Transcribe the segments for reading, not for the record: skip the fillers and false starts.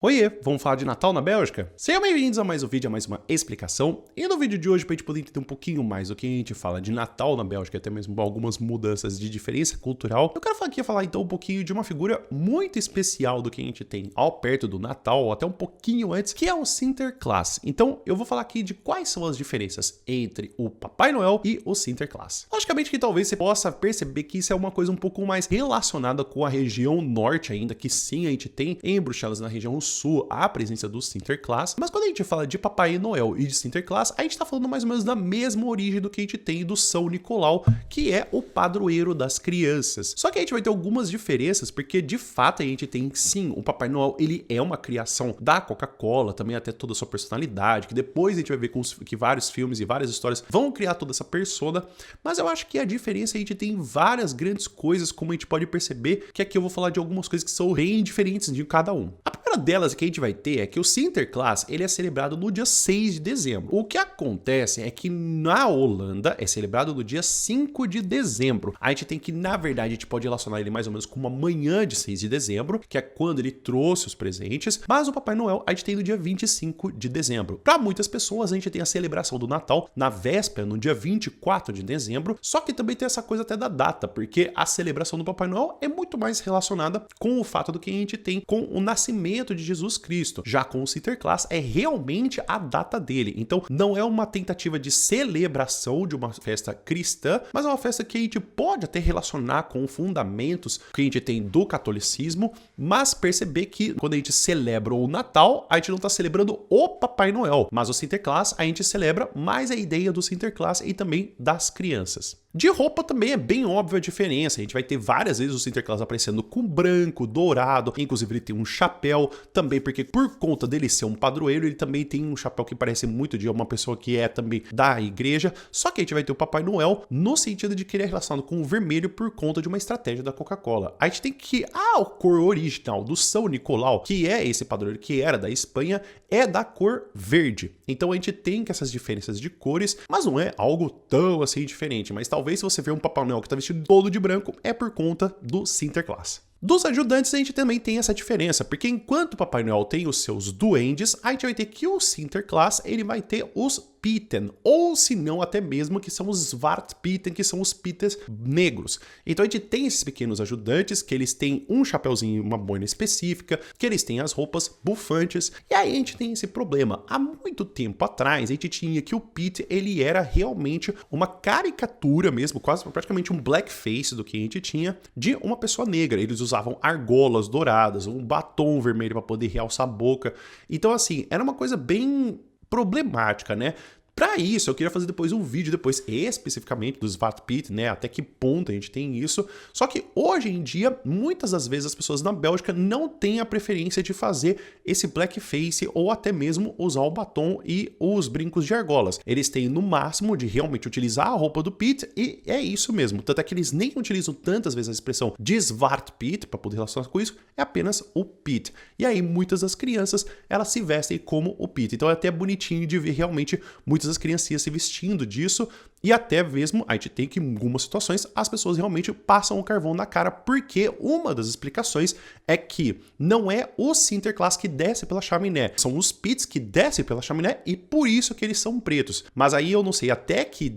Oiê, vamos falar de Natal na Bélgica? Sejam bem-vindos a mais um vídeo, a mais uma explicação. E no vídeo de hoje, para a gente poder entender um pouquinho mais do que a gente fala de Natal na Bélgica, até mesmo algumas mudanças de diferença cultural, eu quero falar então um pouquinho de uma figura muito especial do que a gente tem ao perto do Natal, ou até um pouquinho antes, que é o Sinterklaas. Então, eu vou falar aqui de quais são as diferenças entre o Papai Noel e o Sinterklaas. Logicamente que talvez você possa perceber que isso é uma coisa um pouco mais relacionada com a região norte ainda, que sim, a gente tem em Bruxelas, na região sul, a presença do Sinterklaas, mas quando a gente fala de Papai Noel e de Sinterklaas, a gente tá falando mais ou menos da mesma origem do que a gente tem do São Nicolau, que é o padroeiro das crianças. Só que a gente vai ter algumas diferenças, porque de fato a gente tem sim, o Papai Noel, ele é uma criação da Coca-Cola, também até toda a sua personalidade, que depois a gente vai ver que vários filmes e várias histórias vão criar toda essa persona, mas eu acho que a diferença a gente tem várias grandes coisas, como a gente pode perceber, que aqui eu vou falar de algumas coisas que são bem diferentes de cada um. A primeira delas que a gente vai ter é que o Sinterklaas, ele é celebrado no dia 6 de dezembro. O que acontece é que na Holanda é celebrado no dia 5 de dezembro. A gente tem que, na verdade, a gente pode relacionar ele mais ou menos com uma manhã de 6 de dezembro, que é quando ele trouxe os presentes, mas o Papai Noel a gente tem no dia 25 de dezembro. Para muitas pessoas, a gente tem a celebração do Natal na véspera, no dia 24 de dezembro, só que também tem essa coisa até da data, porque a celebração do Papai Noel é muito mais relacionada com o fato do que a gente tem com o nascimento de Jesus Cristo. Já com o Sinterklaas é realmente a data dele. Então não é uma tentativa de celebração de uma festa cristã, mas é uma festa que a gente pode até relacionar com fundamentos que a gente tem do catolicismo, mas perceber que quando a gente celebra o Natal, a gente não está celebrando o Papai Noel, mas o Sinterklaas a gente celebra mais a ideia do Sinterklaas e também das crianças. De roupa também é bem óbvia a diferença, a gente vai ter várias vezes o Sinterklaas aparecendo com branco, dourado, inclusive ele tem um chapéu, também porque por conta dele ser um padroeiro, ele também tem um chapéu que parece muito de uma pessoa que é também da igreja, só que a gente vai ter o Papai Noel no sentido de que ele é relacionado com o vermelho por conta de uma estratégia da Coca-Cola. A gente tem que a cor original do São Nicolau, que é esse padroeiro que era da Espanha, é da cor verde. Então a gente tem que essas diferenças de cores, mas não é algo tão assim diferente, mas talvez se você ver um Papai Noel que está vestido todo de branco, é por conta do Sinterklaas. Dos ajudantes a gente também tem essa diferença, porque enquanto o Papai Noel tem os seus duendes, a gente vai ter que o Sinterklaas, ele vai ter os Pitten, ou se não até mesmo que são os Svartpitten, que são os Pitters negros. Então a gente tem esses pequenos ajudantes, que eles têm um chapeuzinho, uma boina específica, que eles têm as roupas bufantes, e aí a gente tem esse problema. Há muito tempo atrás a gente tinha que o Pitt, ele era realmente uma caricatura mesmo, quase praticamente um blackface do que a gente tinha, de uma pessoa negra. Eles usavam argolas douradas, um batom vermelho para poder realçar a boca. Então assim, era uma coisa bem problemática, né? Para isso, eu queria fazer depois um vídeo depois especificamente dos Svartpitten, né? Até que ponto a gente tem isso. Só que hoje em dia, muitas das vezes as pessoas na Bélgica não têm a preferência de fazer esse blackface ou até mesmo usar o batom e os brincos de argolas. Eles têm no máximo de realmente utilizar a roupa do Pitt e é isso mesmo. Tanto é que eles nem utilizam tantas vezes a expressão de Svartpitt para poder relacionar com isso, é apenas o Pitt. E aí muitas das crianças, elas se vestem como o Pitt. Então é até bonitinho de ver realmente muitas das criancinhas se vestindo disso e até mesmo a gente tem que em algumas situações as pessoas realmente passam o carvão na cara, porque uma das explicações é que não é o Sinterklaas que desce pela chaminé, são os Pitts que descem pela chaminé e por isso que eles são pretos. Mas aí eu não sei até que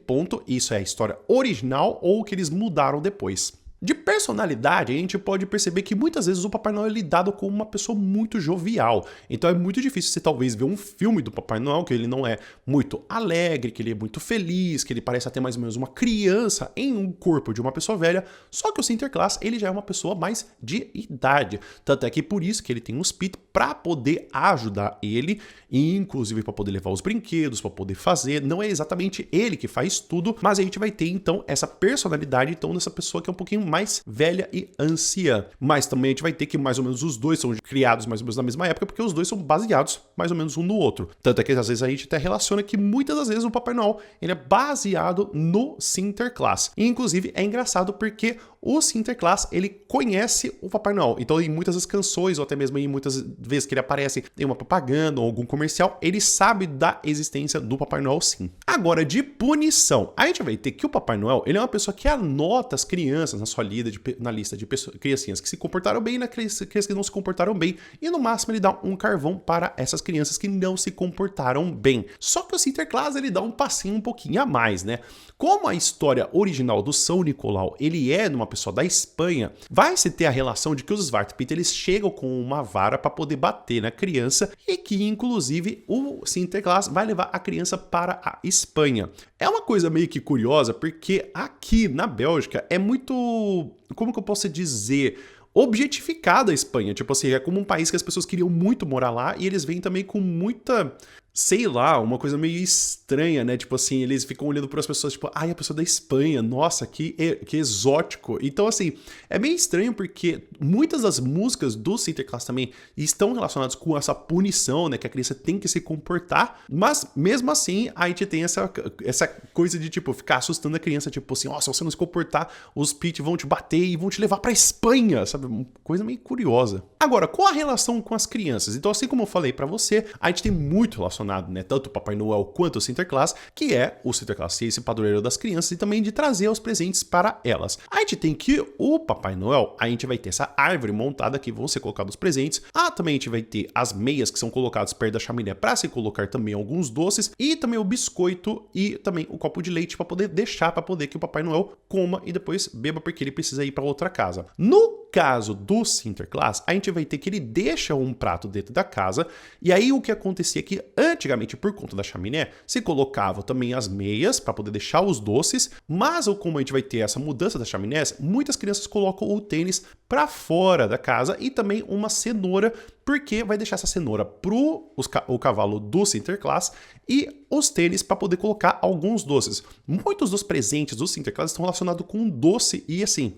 ponto isso é a história original ou que eles mudaram depois. De personalidade, a gente pode perceber que muitas vezes o Papai Noel é lidado como uma pessoa muito jovial. Então é muito difícil você talvez ver um filme do Papai Noel que ele não é muito alegre, que ele é muito feliz, que ele parece até mais ou menos uma criança em um corpo de uma pessoa velha. Só que o Sinterklaas, ele já é uma pessoa mais de idade. Tanto é que por isso que ele tem uns Pitt para poder ajudar ele, e inclusive para poder levar os brinquedos, para poder fazer. Não é exatamente ele que faz tudo, mas a gente vai ter então essa personalidade então dessa pessoa que é um pouquinho mais velha e anciã. Mas também a gente vai ter que mais ou menos os dois são criados mais ou menos na mesma época, porque os dois são baseados mais ou menos um no outro. Tanto é que às vezes a gente até relaciona que muitas das vezes o Papai Noel ele é baseado no Sinterklaas. E inclusive é engraçado porque o Sinterklaas, ele conhece o Papai Noel. Então, em muitas das canções, ou até mesmo em muitas vezes que ele aparece em uma propaganda ou algum comercial, ele sabe da existência do Papai Noel, sim. Agora, de punição, a gente vai ter que o Papai Noel, ele é uma pessoa que anota as crianças na lista de criancinhas que se comportaram bem e crianças que não se comportaram bem, e no máximo ele dá um carvão para essas crianças que não se comportaram bem. Só que o Sinterklaas, ele dá um passinho um pouquinho a mais, né? Como a história original do São Nicolau, ele é de uma pessoa da Espanha, vai se ter a relação de que os Zwarte Piet, eles chegam com uma vara para poder bater na criança e que, inclusive, o Sinterklaas vai levar a criança para a Espanha. É uma coisa meio que curiosa, porque aqui na Bélgica é muito... Como que eu posso dizer? Objetificada a Espanha. Tipo assim, é como um país que as pessoas queriam muito morar lá e eles vêm também com muita... Sei lá, uma coisa meio estranha, né? Tipo assim, eles ficam olhando para as pessoas, tipo, ai, a pessoa da Espanha, nossa, que exótico. Então, assim, é meio estranho porque muitas das músicas do Sinterklaas também estão relacionadas com essa punição, né? Que a criança tem que se comportar, mas mesmo assim, a gente tem essa coisa de, tipo, ficar assustando a criança, tipo assim, ó, se você não se comportar, os Piet vão te bater e vão te levar pra Espanha, sabe? Uma coisa meio curiosa. Agora, qual a relação com as crianças? Então, assim como eu falei pra você, a gente tem muito relacionado, né, tanto o Papai Noel quanto o Sinterklaas, que é o Sinterklaas ser esse padroeiro das crianças e também de trazer os presentes para elas. A gente tem que o Papai Noel, a gente vai ter essa árvore montada que vão ser colocados os presentes. Também a gente vai ter as meias que são colocadas perto da chaminé para se colocar também alguns doces e também o biscoito e também o copo de leite para poder deixar para poder que o Papai Noel coma e depois beba porque ele precisa ir para outra casa. No caso do Sinterklaas, a gente vai ter que ele deixa um prato dentro da casa e aí o que acontecia é que antigamente, por conta da chaminé, se colocava também as meias para poder deixar os doces, mas como a gente vai ter essa mudança das chaminés, muitas crianças colocam o tênis para fora da casa e também uma cenoura, porque vai deixar essa cenoura pro o cavalo do Sinterklaas e os tênis para poder colocar alguns doces. Muitos dos presentes do Sinterklaas estão relacionados com doce e assim,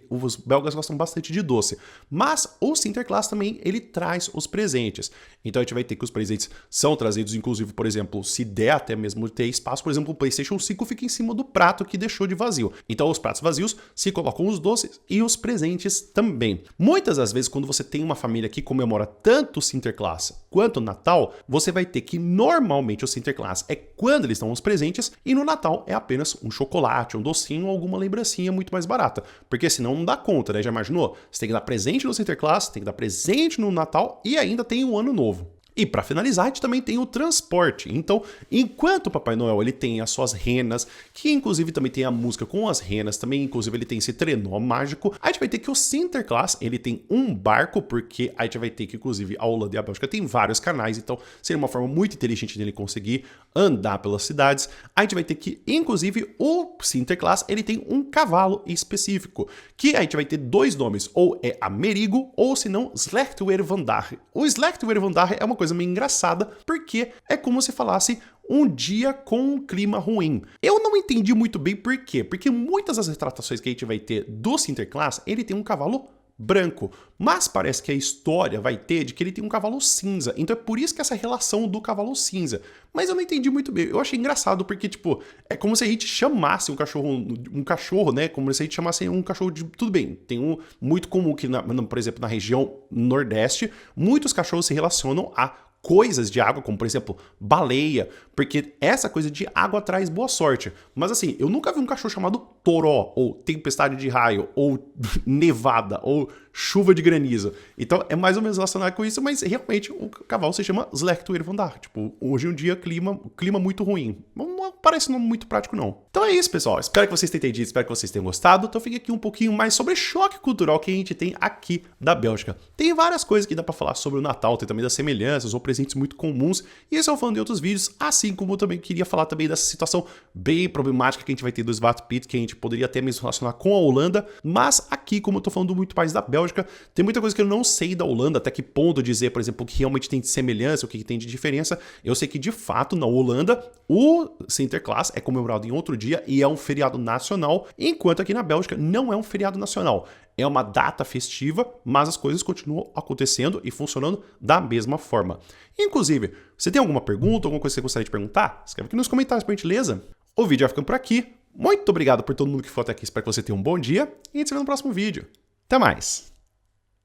os belgas gostam bastante de doce, mas o Sinterklaas também, ele traz os presentes. Então a gente vai ter que os presentes são trazidos, inclusive, por exemplo, se der até mesmo ter espaço, por exemplo, o PlayStation 5 fica em cima do prato que deixou de vazio. Então os pratos vazios se colocam os doces e os presentes também. Muitas das vezes, quando você tem uma família que comemora tanto o Sinterklaas quanto o Natal, você vai ter que normalmente o Sinterklaas é quando eles dão os presentes e no Natal é apenas um chocolate, um docinho ou alguma lembrancinha muito mais barata. Porque senão não dá conta, né? Já imaginou? Você tem que dar presente no Sinterklaas, tem que dar presente no Natal e ainda tem o Ano Novo. E para finalizar, a gente também tem o transporte. Então, enquanto o Papai Noel ele tem as suas renas, que inclusive também tem a música com as renas, também inclusive ele tem esse trenó mágico, a gente vai ter que o Sinterklaas, ele tem um barco, porque a gente vai ter que, inclusive, a Holanda e a Bélgica tem vários canais, então seria uma forma muito inteligente dele conseguir andar pelas cidades. A gente vai ter que, inclusive, o Sinterklaas, ele tem um cavalo específico, que a gente vai ter dois nomes, ou é Amerigo, ou se não, Slechtwervandaag. O Slechtwervandaag é uma coisa meio engraçada, porque é como se falasse um dia com um clima ruim. Eu não entendi muito bem por quê, porque muitas das retratações que a gente vai ter do Sinterklaas, ele tem um cavalo branco, mas parece que a história vai ter de que ele tem um cavalo cinza, então é por isso que essa relação do cavalo cinza. Mas eu não entendi muito bem, eu achei engraçado porque, tipo, é como se a gente chamasse um cachorro, né, como se a gente chamasse um cachorro de... Tudo bem, tem um muito comum que, por exemplo, na região nordeste, muitos cachorros se relacionam a coisas de água, como por exemplo, baleia, porque essa coisa de água traz boa sorte. Mas assim, eu nunca vi um cachorro chamado toró, ou tempestade de raio, ou nevada, ou chuva de granizo. Então é mais ou menos relacionado com isso, mas realmente o cavalo se chama Slechtwervandaag. Tipo, hoje em dia clima muito ruim. Não parece muito prático não. Então é isso, pessoal. Espero que vocês tenham entendido, espero que vocês tenham gostado. Então fica aqui um pouquinho mais sobre choque cultural que a gente tem aqui da Bélgica. Tem várias coisas que dá pra falar sobre o Natal, tem também das semelhanças ou presentes muito comuns. E isso eu falando em outros vídeos, assim como eu também queria falar também dessa situação bem problemática que a gente vai ter dos Zwarte Piet, que a gente poderia até mesmo relacionar com a Holanda. Mas aqui, como eu tô falando muito mais da Bélgica, tem muita coisa que eu não sei da Holanda, até que ponto dizer, por exemplo, o que realmente tem de semelhança, o que tem de diferença. Eu sei que, de fato, na Holanda, o Sinterklaas é comemorado em outro dia e é um feriado nacional, enquanto aqui na Bélgica não é um feriado nacional. É uma data festiva, mas as coisas continuam acontecendo e funcionando da mesma forma. Inclusive, você tem alguma pergunta, alguma coisa que você gostaria de perguntar? Escreve aqui nos comentários, por gentileza. O vídeo vai ficando por aqui. Muito obrigado por todo mundo que for até aqui, espero que você tenha um bom dia e a gente se vê no próximo vídeo. Até mais!